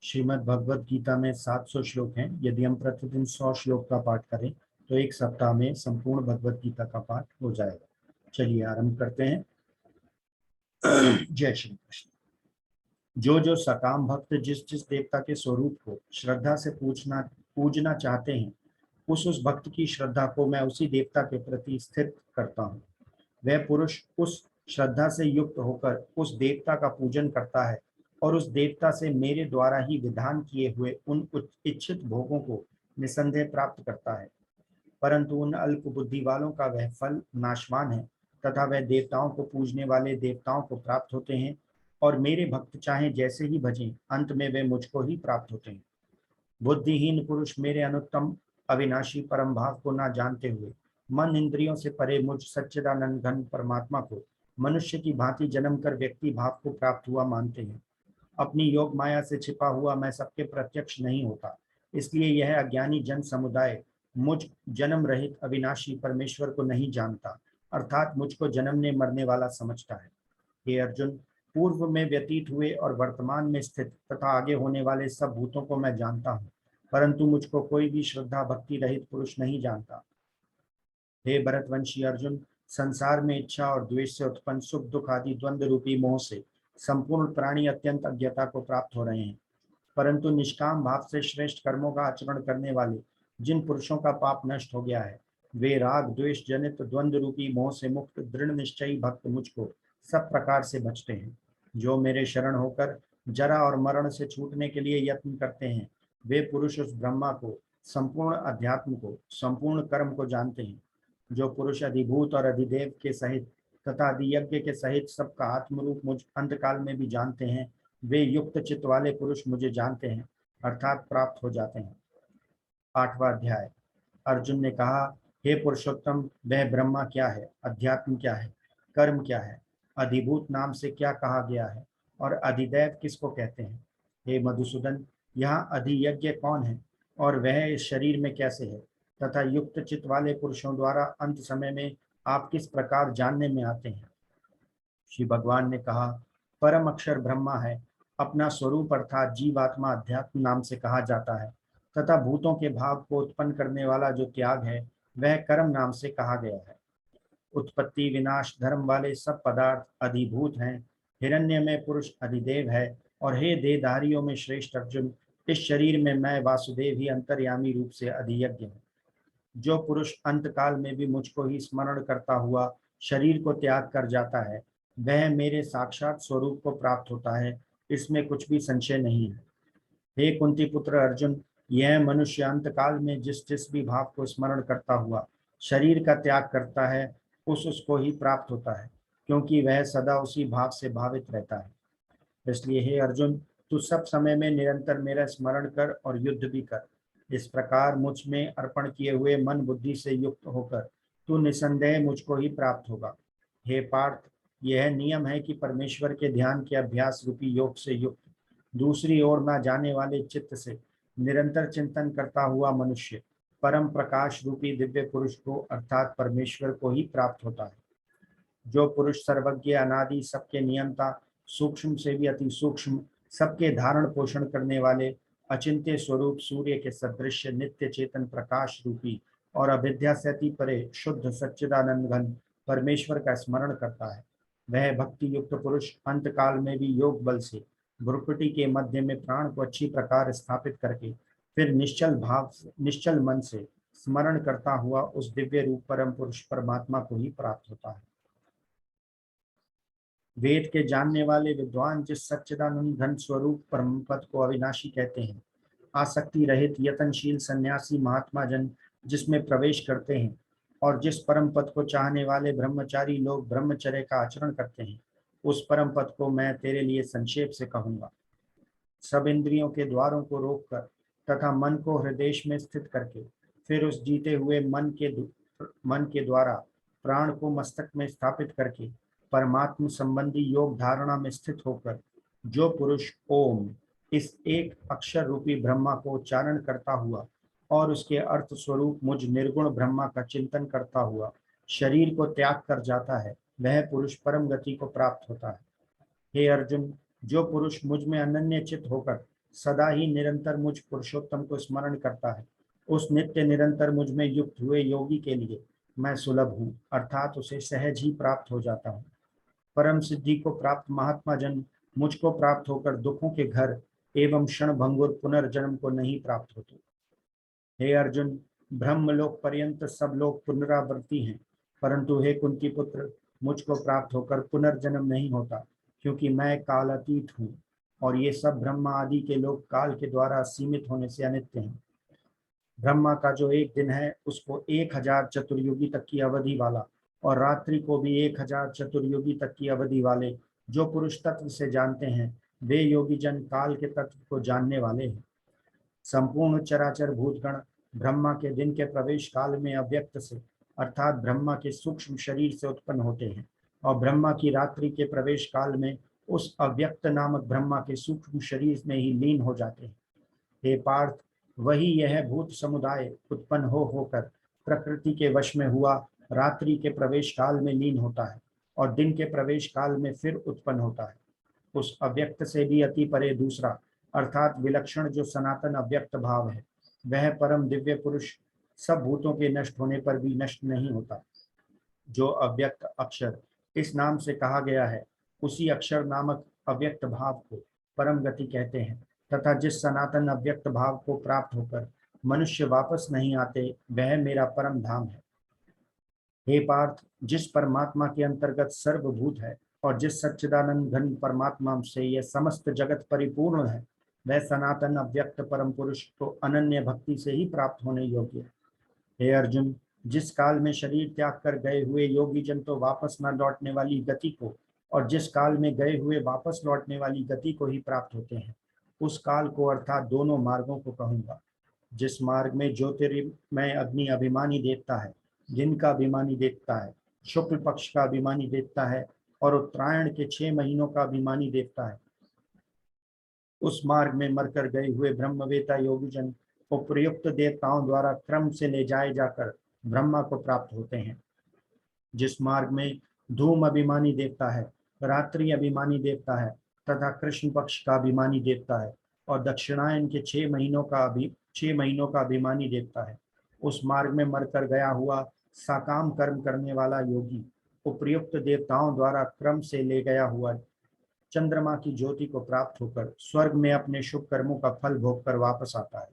श्रीमद् भगवद गीता में 700 श्लोक हैं। यदि हम प्रतिदिन 100 श्लोक का पाठ करें तो एक सप्ताह में संपूर्ण भगवद गीता का पाठ हो जाएगा। चलिए आरंभ करते हैं। जय श्री कृष्ण। जो जो सकाम भक्त जिस जिस देवता के स्वरूप को श्रद्धा से पूजना चाहते हैं, उस भक्त की श्रद्धा को मैं उसी देवता के प्रति स्थित करता हूँ। वह पुरुष उस श्रद्धा से युक्त होकर उस देवता का पूजन करता है और उस देवता से मेरे द्वारा ही विधान किए हुए उन इच्छित भोगों को निसंदेह प्राप्त करता है। परंतु उन अल्प बुद्धि वालों का वह फल नाशवान है तथा वह देवताओं को पूजने वाले देवताओं को प्राप्त होते हैं और मेरे भक्त चाहे जैसे ही भजें, अंत में वे मुझको ही प्राप्त होते हैं। बुद्धिहीन पुरुष मेरे अनुत्तम अविनाशी परम भाव को न जानते हुए मन इंद्रियों से परे मुझ सच्चिदानंद घन परमात्मा को मनुष्य की भांति जन्म कर व्यक्ति भाव को प्राप्त हुआ मानते हैं। अपनी योग माया से छिपा हुआ मैं सबके प्रत्यक्ष नहीं होता, इसलिए यह अज्ञानी जन समुदाय मुझ जन्म रहित अविनाशी परमेश्वर को नहीं जानता, अर्थात मुझको जन्मने मरने वाला समझता है। हे अर्जुन, पूर्व में व्यतीत हुए और वर्तमान में स्थित तथा आगे होने वाले सब भूतों को मैं जानता हूँ, परंतु मुझको कोई भी श्रद्धा भक्ति रहित पुरुष नहीं जानता। हे भरतवंशी अर्जुन, संसार में इच्छा और द्वेष से उत्पन्न सुख दुख आदि द्वंद्व रूपी मोह से संपूर्ण प्राणी अत्यंत अज्ञता को प्राप्त हो रहे हैं, परंतु निष्काम भाव से श्रेष्ठ कर्मों का आचरण करने वाले जिन पुरुषों का पाप नष्ट हो गया है, वे राग द्वेष जनित द्वंद्व रूपी मोह से मुक्त दृढ़ निश्चयी भक्त मुझको सब प्रकार से बचते हैं। जो मेरे शरण होकर जरा और मरण से छूटने के लिए यत्न करते हैं, वे पुरुष उस ब्रह्मा को, संपूर्ण अध्यात्म को, संपूर्ण कर्म को जानते हैं। जो पुरुष अधिभूत और अधिदेव के सहित तथा अधियज्ञ के सहित सबका आत्मरूप मुझ अंतकाल में भी जानते हैं, वे युक्त चित्त वाले पुरुष मुझे जानते हैं, अर्थात प्राप्त हो जाते हैं। 8वां अध्याय। अर्जुन ने कहा, हे पुरुषोत्तम, वह ब्रह्मा क्या है, अध्यात्म क्या है, कर्म क्या है, अधिभूत नाम से क्या कहा गया है और अधिदैव किसको कहते हैं। हे मधुसूदन, यहाँ अधियज्ञ कौन है और वह इस शरीर में कैसे है, तथा युक्त चित्त वाले पुरुषों द्वारा अंत समय में आप किस प्रकार जानने में आते हैं। श्री भगवान ने कहा, परम अक्षर ब्रह्मा है, अपना स्वरूप अर्थात जीवात्मा अध्यात्म नाम से कहा जाता है, तथा भूतों के भाव को उत्पन्न करने वाला जो त्याग है वह कर्म नाम से कहा गया है। उत्पत्ति विनाश धर्म वाले सब पदार्थ अधिभूत हैं। हिरण्य में पुरुष अधिदेव है और हे देहधारियों में श्रेष्ठ अर्जुन, इस शरीर में मैं वासुदेव ही अंतर्यामी रूप से अधियज्ञ हूँ। जो पुरुष अंतकाल में भी मुझको ही स्मरण करता हुआ शरीर को त्याग कर जाता है, वह मेरे साक्षात स्वरूप को प्राप्त होता है, इसमें कुछ भी संशय नहीं है। हे कुंती पुत्र अर्जुन, यह मनुष्य अंतकाल में जिस जिस भी भाव को स्मरण करता हुआ शरीर का त्याग करता है, उसको ही प्राप्त होता है, क्योंकि वह सदा उसी भाव से भावित रहता है। इसलिए हे अर्जुन, तू सब समय में निरंतर मेरा स्मरण कर और युद्ध भी कर। इस प्रकार मुझ में अर्पण किए हुए मन बुद्धि से युक्त होकर तू निसंदेह मुझको ही प्राप्त होगा। हे पार्थ, यह नियम है कि परमेश्वर के ध्यान के अभ्यास रूपी योग से युक्त दूसरी ओर न जाने वाले चित्त से निरंतर चिंतन करता हुआ मनुष्य परम प्रकाश रूपी दिव्य पुरुष को अर्थात परमेश्वर को ही प्राप्त होता है। जो पुरुष सर्वज्ञ अनादि सबके नियंता, सूक्ष्म से भी अति सूक्ष्म, सबके धारण पोषण करने वाले अचिंत्य स्वरूप सूर्य के सदृश नित्य चेतन प्रकाश रूपी और अविद्या से अति परे शुद्ध सच्चिदानंद घन परमेश्वर का स्मरण करता है, वह भक्ति युक्त पुरुष अंतकाल में भी योग बल से भ्रुकुटी के मध्य में प्राण को अच्छी प्रकार स्थापित करके फिर निश्चल मन से स्मरण करता हुआ उस दिव्य रूप परम पुरुष परमात्मा को ही प्राप्त होता है। वेद के जानने वाले विद्वान जिस सच्चिदानंद घन स्वरूप परम पद को अविनाशी कहते हैं, आसक्ति रहित यतनशील सन्यासी महात्मा जन जिसमें प्रवेश करते हैं और जिस परम पद को चाहने वाले ब्रह्मचारी लोग ब्रह्मचर्य का आचरण करते हैं, उस परम पद को मैं तेरे लिए संक्षेप से कहूंगा। सब इंद्रियों के द्वारों को रोककर तथा मन को हृदय में स्थित करके फिर उस जीते हुए मन के द्वारा प्राण को मस्तक में स्थापित करके परमात्म संबंधी योग धारणा में स्थित होकर जो पुरुष ओम इस एक अक्षर रूपी ब्रह्मा को उच्चारण करता हुआ और उसके अर्थ स्वरूप मुझ निर्गुण ब्रह्मा का चिंतन करता हुआ शरीर को त्याग कर जाता है, वह पुरुष परम गति को प्राप्त होता है। हे अर्जुन, जो पुरुष मुझ में अनन्य चित होकर सदा ही निरंतर मुझ पुरुषोत्तम को स्मरण करता है, उस नित्य निरंतर मुझ में युक्त हुए योगी के लिए मैं सुलभ हूँ, अर्थात उसे सहज ही प्राप्त हो जाता हूँ। परम सिद्धि को प्राप्त महात्मा जन मुझको प्राप्त होकर दुखों के घर एवं क्षण भंगुर पुनर्जन्म को नहीं प्राप्त होते। हे अर्जुन, ब्रह्मलोक पर्यंत सब लोग पुनरावृत्ति हैं, परंतु हे कुंती पुत्र, मुझको प्राप्त होकर पुनर्जन्म नहीं होता, क्योंकि मैं कालातीत हूँ और ये सब ब्रह्मा आदि के लोग काल के द्वारा सीमित होने से अनित्य हैं। ब्रह्मा का जो एक दिन है उसको 1000 चतुर्युगी तक की अवधि वाला, और रात्रि को भी 1000 चतुर्युगी तक की अवधि वाले जो पुरुष तत्व से जानते हैं, वे योगी जन काल के तत्व को जानने वाले हैं। संपूर्ण चराचर भूतगण ब्रह्मा के दिन के प्रवेश काल में अव्यक्त से अर्थात ब्रह्मा के सूक्ष्म शरीर से उत्पन्न होते हैं, और ब्रह्मा की रात्रि के प्रवेश काल में उस अव्यक्त नामक ब्रह्मा के सूक्ष्म शरीर में ही लीन हो जाते हैं। हे पार्थ, वही यह भूत समुदाय उत्पन्न हो होकर प्रकृति के वश में हुआ रात्रि के प्रवेश काल में लीन होता है और दिन के प्रवेश काल में फिर उत्पन्न होता है। उस अव्यक्त से भी अति परे दूसरा अर्थात विलक्षण जो सनातन अव्यक्त भाव है, वह परम दिव्य पुरुष सब भूतों के नष्ट होने पर भी नष्ट नहीं होता। जो अव्यक्त अक्षर इस नाम से कहा गया है, उसी अक्षर नामक अव्यक्त भाव को परम गति कहते हैं, तथा जिस सनातन अव्यक्त भाव को प्राप्त होकर मनुष्य वापस नहीं आते, वह मेरा परम धाम है। हे पार्थ, जिस परमात्मा के अंतर्गत सर्वभूत है और जिस सच्चिदानंद घन परमात्मा से यह समस्त जगत परिपूर्ण है, वह सनातन अव्यक्त परम पुरुष तो अनन्य भक्ति से ही प्राप्त होने योग्य है। हे अर्जुन, जिस काल में शरीर त्याग कर गए हुए योगी जन तो वापस न लौटने वाली गति को, और जिस काल में गए हुए वापस लौटने वाली गति को ही प्राप्त होते हैं, उस काल को अर्थात दोनों मार्गों को कहूंगा। जिस मार्ग में ज्योतिर्मय अग्नि अभिमानी देवता है, दिन का अभिमानी देवता है, शुक्ल पक्ष का अभिमानी देवता है और उत्तरायण के 6 महीनों का अभिमानी देवता है, उस मार्ग में मरकर गए हुए ब्रह्मवेता योगी जन उपयुक्त देवताओं द्वारा क्रम से ले जाए जाकर ब्रह्मा को प्राप्त होते हैं। जिस मार्ग में धूम अभिमानी देवता है, रात्रि अभिमानी देवता है तथा कृष्ण पक्ष का अभिमानी देवता है और दक्षिणायन के 6 महीनों का अभिमानी देवता है, उस मार्ग में मरकर गया हुआ साकाम कर्म करने वाला योगी उपयुक्त देवताओं द्वारा क्रम से ले गया हुआ चंद्रमा की ज्योति को प्राप्त होकर स्वर्ग में अपने शुभ कर्मों का फल भोग कर वापस आता है।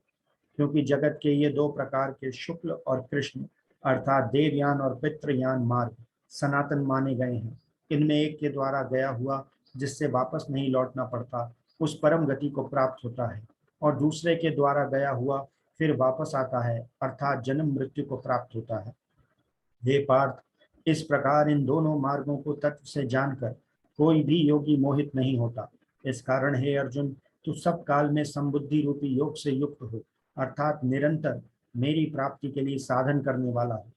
क्योंकि जगत के ये 2 प्रकार के शुक्ल और कृष्ण अर्थात देवयान और पितृयान मार्ग सनातन माने गए हैं, इनमें एक के द्वारा गया हुआ जिससे वापस नहीं लौटना पड़ता उस परम गति को प्राप्त होता है, और दूसरे के द्वारा गया हुआ फिर वापस आता है अर्थात जन्म मृत्यु को प्राप्त होता है। हे पार्थ, इस प्रकार इन दोनों मार्गों को तत्व से जानकर कोई भी योगी मोहित नहीं होता। इस कारण हे अर्जुन, तू सब काल में संबुद्धि रूपी योग से युक्त हो अर्थात निरंतर मेरी प्राप्ति के लिए साधन करने वाला हो।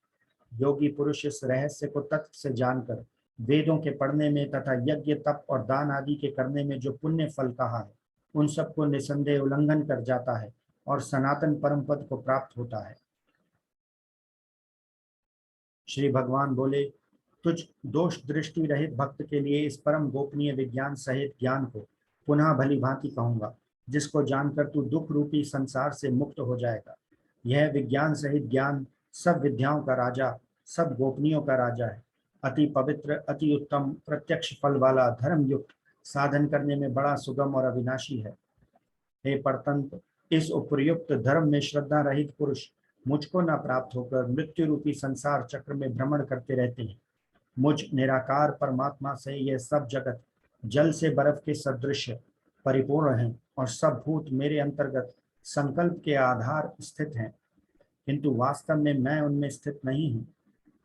योगी पुरुष इस रहस्य को तत्व से जानकर वेदों के पढ़ने में तथा यज्ञ तप और दान आदि के करने में जो पुण्य फल कहा है, उन सबको निसंदेह उल्लंघन कर जाता है और सनातन परम पद को प्राप्त होता है। श्री भगवान बोले, तुझ दोष दृष्टि रहित भक्त के लिए इस परम गोपनीय विज्ञान सहित ज्ञान को पुनः भली भांति कहूंगा, जिसको जानकर तू दुख रूपी संसार से मुक्त हो जाएगा। यह विज्ञान सहित ज्ञान सब विद्याओं का राजा, सब गोपनीयों का राजा है। अति पवित्र, अति उत्तम, प्रत्यक्ष फल वाला, धर्म युक्त, साधन करने में बड़ा सुगम और अविनाशी है। हे परतंत्र, इस उपर्युक्त धर्म में श्रद्धा रहित पुरुष मुझको न प्राप्त होकर मृत्यु रूपी संसार चक्र में भ्रमण करते रहते हैं। मुझ निराकार परमात्मा से यह सब जगत जल से बर्फ के सदृश परिपूर्ण है और सब भूत मेरे अंतर्गत संकल्प के आधार स्थित हैं, किंतु वास्तव में मैं उनमें स्थित नहीं हूँ।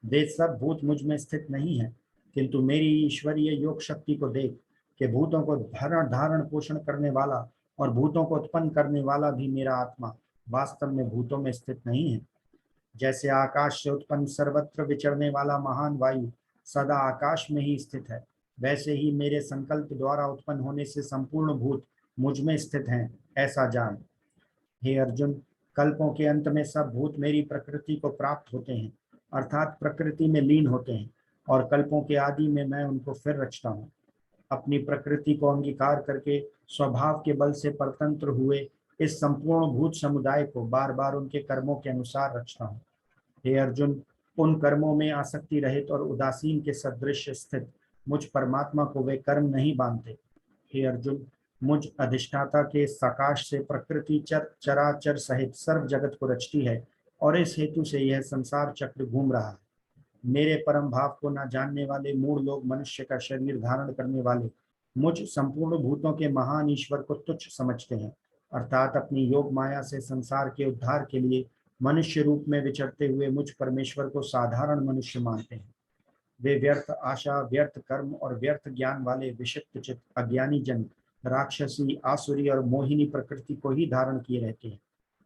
वे सब भूत मुझ में स्थित नहीं है, किंतु मेरी ईश्वरीय योग शक्ति को देख कि भूतों को धारण पोषण करने वाला और भूतों को उत्पन्न करने वाला भी मेरा आत्मा वास्तव में भूतों में स्थित नहीं है। जैसे आकाश से उत्पन्न सर्वत्र विचरने वाला महान वायु सदा आकाश में ही स्थित है, वैसे ही मेरे संकल्प द्वारा उत्पन्न होने से संपूर्ण भूत मुझ में स्थित हैं, ऐसा जान। हे अर्जुन, कल्पों के अंत में सब भूत मेरी प्रकृति को प्राप्त होते हैं अर्थात प्रकृति में लीन होते हैं, और कल्पों के आदि में मैं उनको फिर रचता हूँ। अपनी प्रकृति को अंगीकार करके स्वभाव के बल से परतंत्र हुए इस संपूर्ण भूत समुदाय को बार बार उनके कर्मों के अनुसार रचता हूँ। हे अर्जुन, उन कर्मों में आसक्ति रहित और उदासीन के सदृश स्थित मुझ परमात्मा को वे कर्म नहीं बांधते। हे अर्जुन, मुझ अधिष्ठाता के सकाश से प्रकृति चराचर सहित सर्व जगत को रचती है और इस हेतु से यह संसार चक्र घूम रहा है। मेरे परम भाव को न जानने वाले मूढ़ लोग मनुष्य का शरीर धारण करने वाले मुझ संपूर्ण भूतों के महान ईश्वर को तुच्छ समझते हैं, अर्थात अपनी योग माया से संसार के उद्धार के लिए मनुष्य रूप में विचरते हुए मुझ परमेश्वर को साधारण मनुष्य मानते हैं। वे व्यर्थ आशा, व्यर्थ कर्म और व्यर्थ ज्ञान वाले विषिक्त चित्त अज्ञानी जन राक्षसी, आसुरी और मोहिनी प्रकृति को ही धारण किए रहते हैं।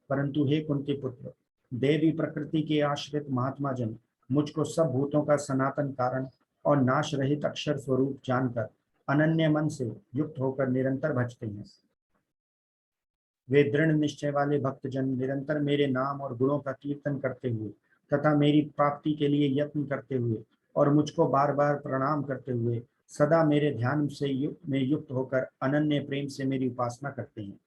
परंतु हे कुंती पुत्र, देवी प्रकृति के आश्रित महात्मा जन मुझको सब भूतों का सनातन कारण और नाश रहित अक्षर स्वरूप जानकर अनन्य मन से युक्त होकर निरंतर भजते हैं। वे दृढ़ निश्चय वाले भक्तजन निरंतर मेरे नाम और गुणों का कीर्तन करते हुए तथा मेरी प्राप्ति के लिए यत्न करते हुए और मुझको बार बार प्रणाम करते हुए सदा मेरे ध्यान से युक्त होकर अनन्य प्रेम से मेरी उपासना करते हैं।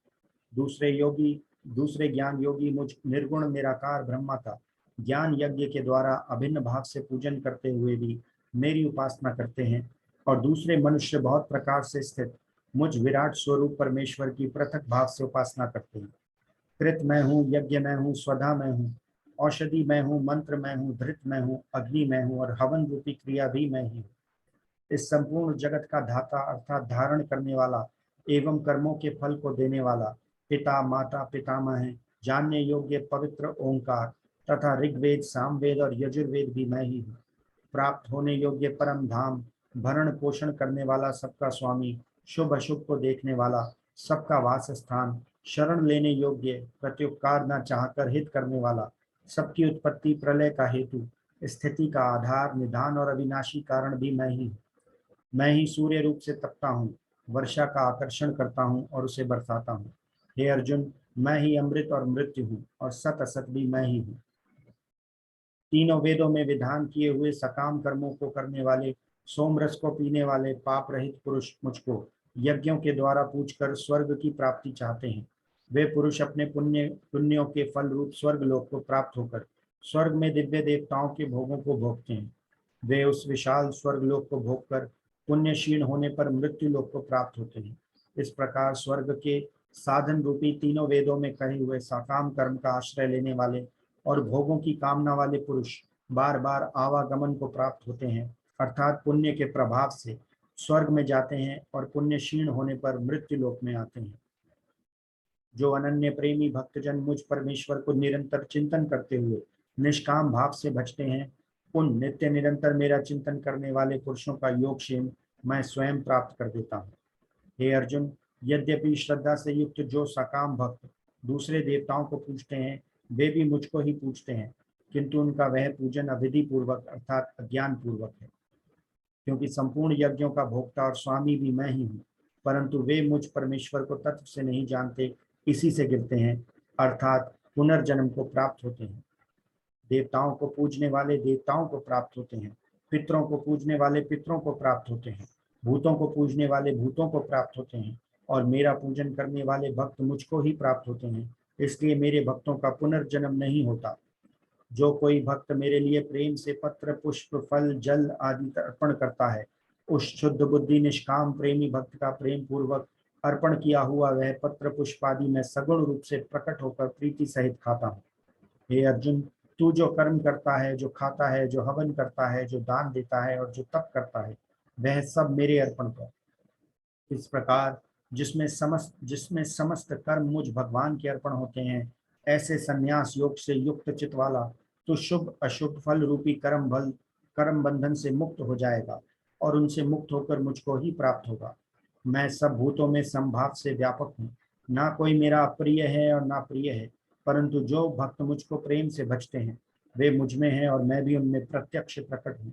दूसरे ज्ञान योगी मुझ निर्गुण निराकार ब्रह्मा का ज्ञान यज्ञ के द्वारा अभिन्न भाव से पूजन करते हुए भी मेरी उपासना करते हैं, और दूसरे मनुष्य बहुत प्रकार से स्थित मुझ विराट स्वरूप परमेश्वर की पृथक भाव से उपासना करते हैं। कृत मैं हूँ, यज्ञ मैं हूँ, स्वधा मैं हूँ, औषधि मैं हूँ, मंत्र मैं हूँ, धृत मैं हूँ, अग्नि मैं हूँ और हवन रूपी क्रिया भी मैं ही हूँ। इस संपूर्ण जगत का धाता अर्थात धारण करने वाला एवं कर्मों के फल को देने वाला पिता, माता, पितामह है, जानने योग्य पवित्र ओंकार तथा ऋग्वेद, सामवेद और यजुर्वेद भी मैं ही हूँ। प्राप्त होने योग्य परम धाम, भरण पोषण करने वाला सबका स्वामी, शुभ अशुभ को देखने वाला, सबका वास स्थान, शरण लेने योग्य, प्रत्युपकार न चाहकर हित करने वाला, सबकी उत्पत्ति प्रलय का हेतु, स्थिति का आधार, निधान और अविनाशी कारण भी मैं ही हूँ। मैं ही सूर्य रूप से तपता हूँ, वर्षा का आकर्षण करता हूँ और उसे बरसाता हूँ। हे अर्जुन, मैं ही अमृत और मृत्यु हूँ और सत असत भी मैं ही हूँ। तीनों वेदों में विधान किए हुए सकाम कर्मों को करने वाले, सोमरस को पीने वाले पाप रहित पुरुष मुझको यज्ञों के द्वारा पूजकर स्वर्ग की प्राप्ति चाहते हैं। वे पुरुष अपने पुण्यों के फल रूप स्वर्ग लोक को प्राप्त होकर स्वर्ग में दिव्य देवताओं के भोगों को भोगते हैं। वे उस विशाल स्वर्ग लोक को भोगकर पुण्य क्षीण होने पर मृत्यु लोक को प्राप्त होते हैं। इस प्रकार स्वर्ग के साधन रूपी तीनों वेदों में कहे हुए सकाम कर्म का आश्रय लेने वाले और भोगों की कामना वाले पुरुष बार बार आवागमन को प्राप्त होते हैं, अर्थात पुण्य के प्रभाव से स्वर्ग में जाते हैं और पुण्य क्षीण होने पर मृत्यु लोक में आते हैं। जो अनन्य प्रेमी भक्तजन मुझ परमेश्वर को निरंतर चिंतन करते हुए निष्काम भाव से भजते हैं, उन नित्य निरंतर मेरा चिंतन करने वाले पुरुषों का योगक्षेम मैं स्वयं प्राप्त कर देता हूँ। हे अर्जुन, यद्यपि श्रद्धा से युक्त जो सकाम भक्त दूसरे देवताओं को पूजते हैं, वे भी मुझको ही पूजते हैं, किंतु उनका वह पूजन अविधि पूर्वक अर्थात अज्ञान पूर्वक है, क्योंकि संपूर्ण यज्ञों का भोक्ता और स्वामी भी मैं ही हूँ। परंतु वे मुझ परमेश्वर को तत्व से नहीं जानते, इसी से गिरते हैं, अर्थात पुनर्जन्म को प्राप्त होते हैं। देवताओं को पूजने वाले देवताओं को प्राप्त होते हैं, पितरों को पूजने वाले पितरों को प्राप्त होते हैं, भूतों को पूजने वाले भूतों को प्राप्त होते हैं, और मेरा पूजन करने वाले भक्त मुझको ही प्राप्त होते हैं। इसलिए मेरे भक्तों का पुनर्जन्म नहीं होता। जो कोई भक्त मेरे लिए प्रेम से पत्र, पुष्प, फल, जल आदि अर्पण करता है, उस शुद्ध बुद्धि निष्काम प्रेमी भक्त का प्रेम पूर्वक अर्पण किया हुआ वह पत्र पुष्प आदि मैं सगुण रूप से प्रकट होकर प्रीति सहित खाता हूँ। हे अर्जुन, तू जो कर्म करता है, जो खाता है, जो हवन करता है, जो दान देता है और जो तप करता है, वह सब मेरे अर्पण कर। इस प्रकार जिसमें समस्त कर्म मुझ भगवान के अर्पण होते हैं, ऐसे संन्यास योग से युक्त चित वाला तो शुभ अशुभ फल रूपी कर्म बंधन से मुक्त हो जाएगा और उनसे मुक्त होकर मुझको ही प्राप्त होगा। मैं सब भूतों में संभाव से व्यापक हूँ, ना कोई मेरा अप्रिय है और ना प्रिय है, परंतु जो भक्त मुझको प्रेम से भजते हैं वे मुझ में हैं और मैं भी उनमें प्रत्यक्ष प्रकट हूँ।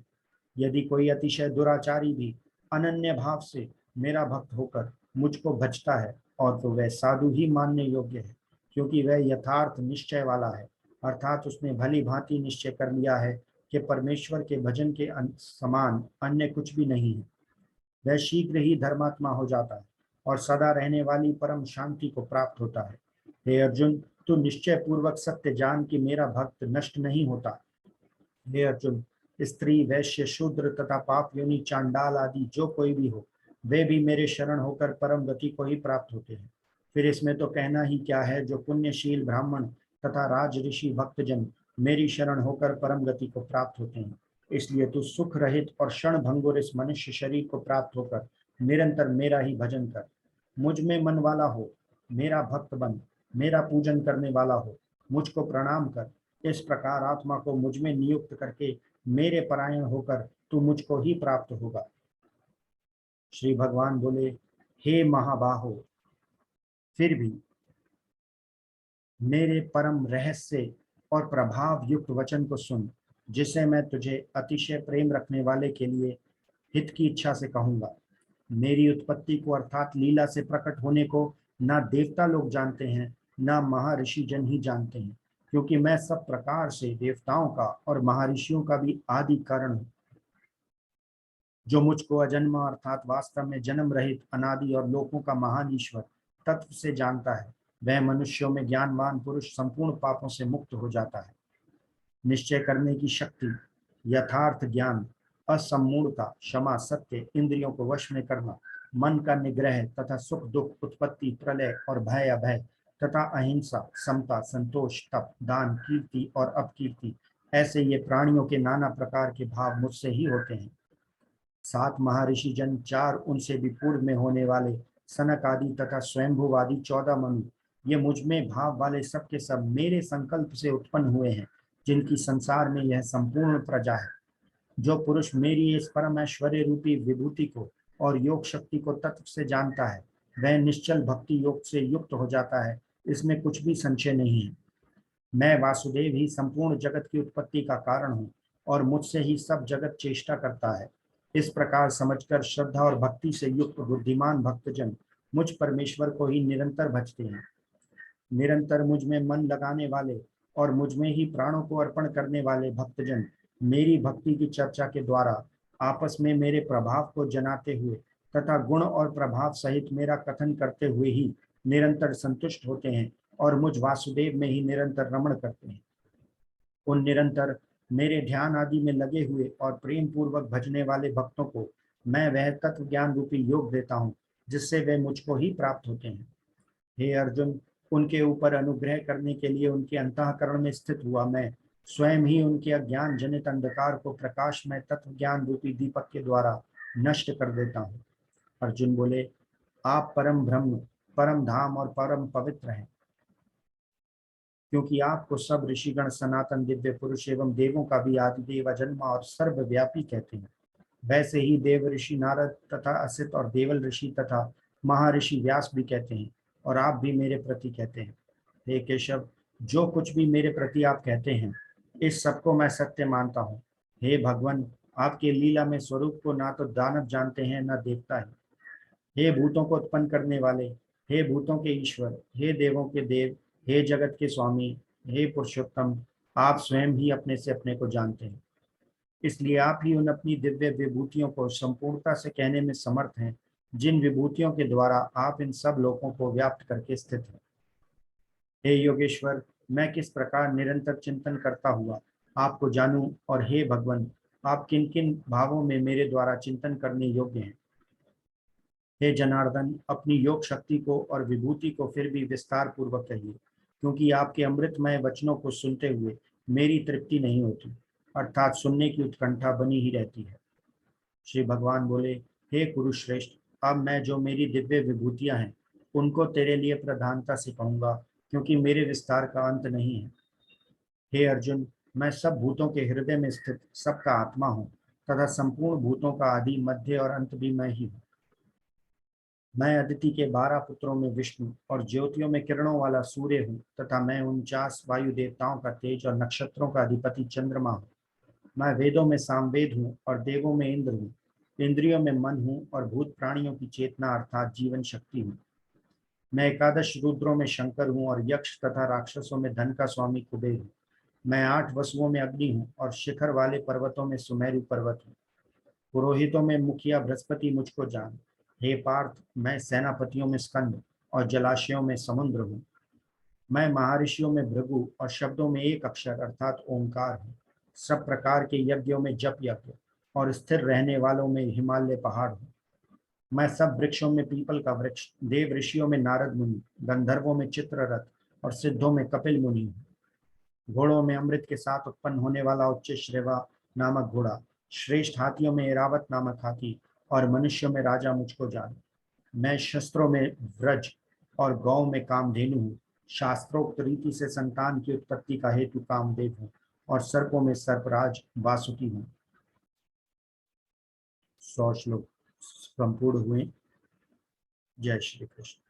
यदि कोई अतिशय दुराचारी भी अनन्य भाव से मेरा भक्त होकर मुझको भजता है, और तो वह साधु ही मानने योग्य है, क्योंकि वह यथार्थ निश्चय वाला है, अर्थात उसने भली भांति निश्चय कर लिया है कि परमेश्वर के भजन के समान अन्य कुछ भी नहीं है। वह शीघ्र ही धर्मात्मा हो जाता है और सदा रहने वाली परम शांति को प्राप्त होता है। हे अर्जुन, तू निश्चय पूर्वक सत्य जान कि मेरा भक्त नष्ट नहीं होता। हे अर्जुन, स्त्री, वैश्य, शूद्र तथा पाप योनि, चांडाल आदि जो कोई भी हो, वे भी मेरे शरण होकर परम गति को ही प्राप्त होते हैं। फिर इसमें तो कहना ही क्या है, जो पुण्यशील ब्राह्मण तथा राज ऋषि भक्तजन मेरी शरण होकर परम गति को प्राप्त होते हैं। इसलिए तू सुख रहित और क्षण भंगुर इस मनुष्य शरीर को प्राप्त होकर निरंतर मेरा ही भजन कर। मुझ में मन वाला हो, मेरा भक्त बन, मेरा पूजन करने वाला हो, मुझको प्रणाम कर। इस प्रकार आत्मा को मुझ में नियुक्त करके मेरे परायण होकर तू मुझको ही प्राप्त होगा। श्री भगवान बोले, हे महाबाहो, फिर भी मेरे परम रहस्य और प्रभाव युक्त वचन को सुन, जिसे मैं तुझे अतिशय प्रेम रखने वाले के लिए हित की इच्छा से कहूंगा। मेरी उत्पत्ति को अर्थात लीला से प्रकट होने को ना देवता लोग जानते हैं, ना महर्षि जन ही जानते हैं, क्योंकि मैं सब प्रकार से देवताओं का और महर्षियों का भी आदि कारण हूँ। जो मुझको अजन्मा अर्थात वास्तव में जन्म रहित अनादि और लोकों का महान ईश्वर तत्व से जानता है, वह मनुष्यों में ज्ञानवान पुरुष संपूर्ण पापों से मुक्त हो जाता है। निश्चय करने की शक्ति, यथार्थ ज्ञान, असम्मूढ़ता, क्षमा, सत्य, इंद्रियों को वश में करना, मन का निग्रह तथा सुख दुख, उत्पत्ति प्रलय और भय अभय तथा अहिंसा, समता, संतोष, तप, दान, कीर्ति और अपकीर्ति, ऐसे ये प्राणियों के नाना प्रकार के भाव मुझसे ही होते हैं। 7 महर्षि जन, 4 उनसे भी पूर्व में होने वाले सनक आदि तथा स्वयंभुवादी 14 मनु, ये मुझ में भाव वाले सब के सब मेरे संकल्प से उत्पन्न हुए हैं, जिनकी संसार में यह संपूर्ण प्रजा है। जो पुरुष मेरी इस परम ऐश्वर्य रूपी विभूति को और योग शक्ति को तत्व से जानता है, वह निश्चल भक्ति योग से युक्त हो जाता है, इसमें कुछ भी संशय नहीं है। मैं वासुदेव ही संपूर्ण जगत की उत्पत्ति का कारण हूँ और मुझसे ही सब जगत चेष्टा करता है। इस प्रकार समझकर श्रद्धा और भक्ति से युक्त बुद्धिमान भक्तजन मुझ परमेश्वर को ही निरंतर भजते हैं। निरंतर मुझ में मन लगाने वाले और मुझ में ही प्राणों को अर्पण करने वाले भक्तजन मेरी भक्ति की चर्चा के द्वारा आपस में मेरे प्रभाव को जनाते हुए तथा गुण और प्रभाव सहित मेरा कथन करते हुए ही निरंतर संतुष्ट होते हैं और मुझ वासुदेव में ही निरंतर रमण करते हैं। उन निरंतर मेरे ध्यान आदि में लगे हुए और प्रेम पूर्वक भजने वाले भक्तों को मैं वह तत्व ज्ञान रूपी योग देता हूँ, जिससे वे मुझको ही प्राप्त होते हैं। हे अर्जुन, उनके ऊपर अनुग्रह करने के लिए उनके अंतःकरण में स्थित हुआ मैं स्वयं ही उनके अज्ञान जनित अंधकार को प्रकाश में तत्व ज्ञान रूपी दीपक के द्वारा नष्ट कर देता हूँ। अर्जुन बोले, आप परम ब्रह्म, परम धाम और परम पवित्र हैं, क्योंकि आपको सब ऋषिगण सनातन दिव्य पुरुष एवं देवों का भी आदिदेव, अजन्मा और सर्वव्यापी कहते हैं। वैसे ही देव ऋषि नारद तथा असित और देवल ऋषि तथा महर्षि व्यास भी कहते हैं, और आप भी मेरे प्रति कहते हैं। हे केशव, जो कुछ भी मेरे प्रति आप कहते हैं, इस सबको मैं सत्य मानता हूँ। हे भगवान, आपके लीला में स्वरूप को ना तो दानव जानते हैं न देवता है। हे भूतों को उत्पन्न करने वाले, हे भूतों के ईश्वर, हे देवों के देव, हे जगत के स्वामी, हे पुरुषोत्तम, आप स्वयं ही अपने से अपने को जानते हैं। इसलिए आप ही उन अपनी दिव्य विभूतियों को संपूर्णता से कहने में समर्थ हैं, जिन विभूतियों के द्वारा आप इन सब लोगों को व्याप्त करके स्थित हैं। हे योगेश्वर, मैं किस प्रकार निरंतर चिंतन करता हुआ आपको जानूं, और हे भगवान, आप किन किन भावों में मेरे द्वारा चिंतन करने योग्य हैं। हे जनार्दन, अपनी योग शक्ति को और विभूति को फिर भी विस्तार पूर्वक कहिए, क्योंकि आपके अमृतमय वचनों को सुनते हुए मेरी तृप्ति नहीं होती, अर्थात सुनने की उत्कंठा बनी ही रहती है। श्री भगवान बोले, हे कुरुश्रेष्ठ, अब मैं जो मेरी दिव्य विभूतियां हैं उनको तेरे लिए प्रधानता से कहूंगा, क्योंकि मेरे विस्तार का अंत नहीं है। हे अर्जुन, मैं सब भूतों के हृदय में स्थित सबका आत्मा हूँ तथा संपूर्ण भूतों का आदि मध्य और अंत भी मैं ही हूँ। मैं अदिति के 12 पुत्रों में विष्णु और ज्योतियों में किरणों वाला सूर्य हूँ तथा मैं 49 वायु देवताओं का तेज और नक्षत्रों का अधिपति चंद्रमा हूँ। मैं वेदों में सामवेद हूँ और देवों में इंद्र हूँ। इंद्रियों में मन हूँ और भूत प्राणियों की चेतना अर्थात जीवन शक्ति हूँ। मैं एकादश रुद्रों में शंकर हूँ और यक्ष तथा राक्षसों में धन का स्वामी कुबेर हूँ। मैं 8 वसुओं में अग्नि हूँ और शिखर वाले पर्वतों में सुमेरु पर्वत हूँ। पुरोहितों में मुखिया बृहस्पति मुझको जान। हे पार्थ, मैं सेनापतियों में स्कंद और जलाशयों में समुद्र हूँ। मैं महर्षियों में भृगु और शब्दों में एक अक्षर अर्थात ओंकार हूँ। सब प्रकार के यज्ञों में जप यज्ञ और स्थिर रहने वालों में हिमालय पहाड़ हूँ। मैं सब वृक्षों में पीपल का वृक्ष, देव ऋषियों में नारद मुनि, गंधर्वों में चित्ररथ और सिद्धों में कपिल मुनि हूँ। घोड़ों में अमृत के साथ उत्पन्न होने वाला उच्च श्रेवा नामक घोड़ा, श्रेष्ठ हाथियों में एरावत नामक हाथी और मनुष्यों में राजा मुझको जान। मैं शस्त्रों में व्रज और गौ में कामधेनु हूँ। शास्त्रोक्त रीति से संतान की उत्पत्ति का हेतु कामदेव हूँ और सर्पों में सर्पराज वासुकी हूँ। 100 श्लोक संपूर्ण हुए। जय श्री कृष्ण।